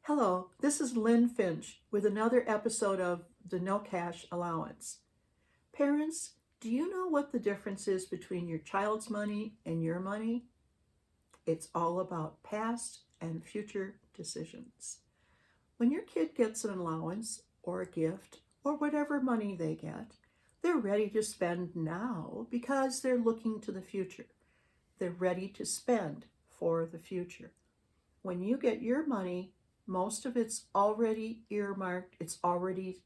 Hello, this is Lynn Finch with another episode of the No-Cash Allowance. Parents, do you know what the difference is between your child's money and your money? It's all about past and future decisions. When your kid gets an allowance or a gift or whatever money they get, they're ready to spend now because they're looking to the future. They're ready to spend for the future. When you get your money, most of it's already earmarked, it's already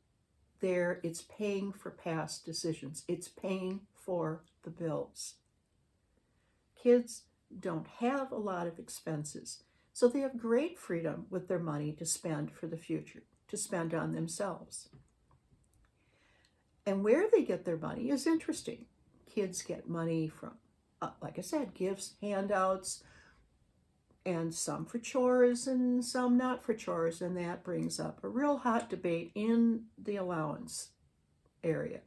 there, it's paying for past decisions, it's paying for the bills. Kids don't have a lot of expenses, so they have great freedom with their money to spend for the future, to spend on themselves. And where they get their money is interesting. Kids get money from, like I said, gifts, handouts, and some for chores and some not for chores, and that brings up a real hot debate in the allowance area.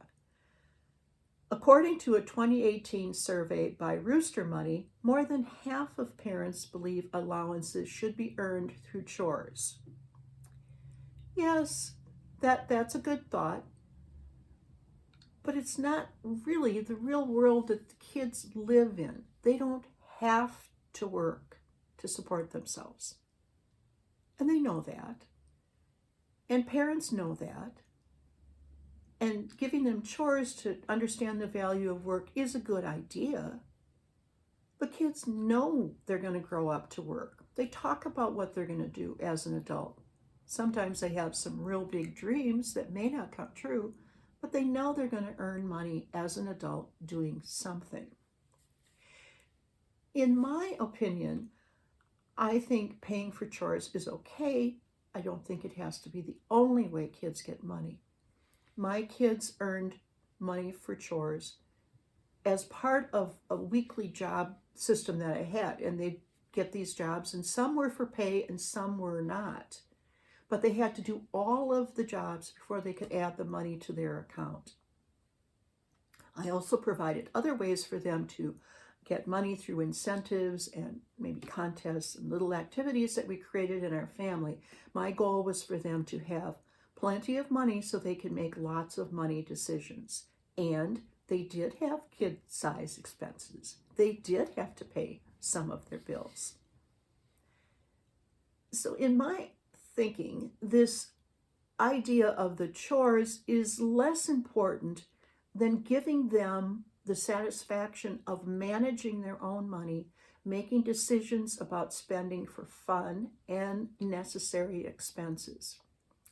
According to a 2018 survey by Rooster Money, more than half of parents believe allowances should be earned through chores. Yes, that's a good thought, but it's not really the real world that the kids live in. They don't have to work to support themselves. And they know that. And parents know that. And giving them chores to understand the value of work is a good idea. But kids know they're going to grow up to work. They talk about what they're going to do as an adult. Sometimes they have some real big dreams that may not come true, but they know they're going to earn money as an adult doing something. In my opinion, I think paying for chores is okay. I don't think it has to be the only way kids get money. My kids earned money for chores as part of a weekly job system that I had, and they'd get these jobs, and some were for pay and some were not. But they had to do all of the jobs before they could add the money to their account. I also provided other ways for them to get money through incentives and maybe contests and little activities that we created in our family. My goal was for them to have plenty of money so they could make lots of money decisions. And they did have kid-size expenses. They did have to pay some of their bills. So in my thinking, this idea of the chores is less important than giving them the satisfaction of managing their own money, making decisions about spending for fun and necessary expenses.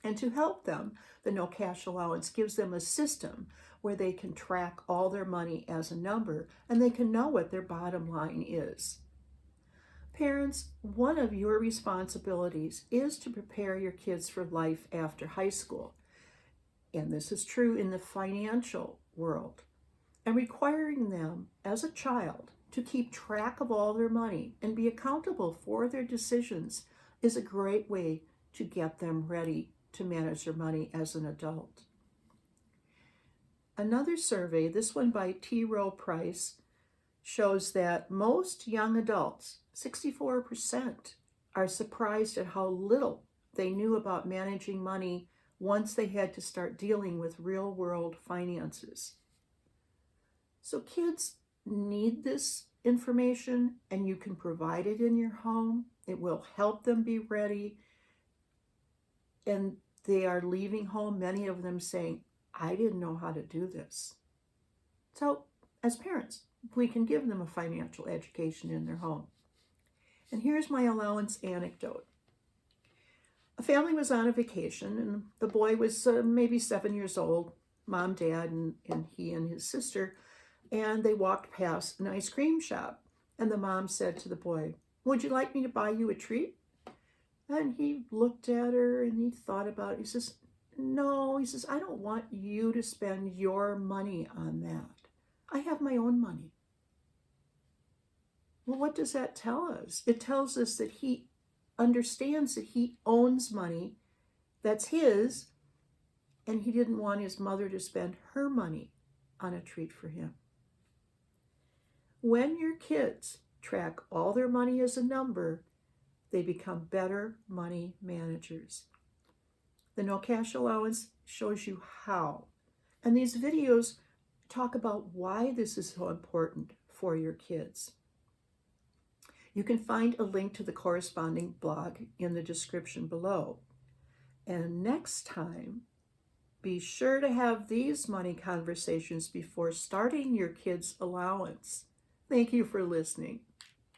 And to help them, the No-Cash Allowance gives them a system where they can track all their money as a number and they can know what their bottom line is. Parents, one of your responsibilities is to prepare your kids for life after high school. And this is true in the financial world. And requiring them as a child to keep track of all their money and be accountable for their decisions is a great way to get them ready to manage their money as an adult. Another survey, this one by T. Rowe Price, shows that most young adults, 64%, are surprised at how little they knew about managing money once they had to start dealing with real-world finances. So kids need this information, and you can provide it in your home. It will help them be ready. And they are leaving home, many of them saying, I didn't know how to do this. So as parents, we can give them a financial education in their home. And here's my allowance anecdote. A family was on a vacation, and the boy was maybe 7 years old, mom, dad, and he and his sister, and they walked past an ice cream shop. And the mom said to the boy, would you like me to buy you a treat? And he looked at her and he thought about it. He says, no, he says, I don't want you to spend your money on that. I have my own money. Well, what does that tell us? It tells us that he understands that he owns money that's his, and he didn't want his mother to spend her money on a treat for him. When your kids track all their money as a number, they become better money managers. The No-Cash Allowance shows you how. And these videos talk about why this is so important for your kids. You can find a link to the corresponding blog in the description below. And next time, be sure to have these money conversations before starting your kids' allowance. Thank you for listening.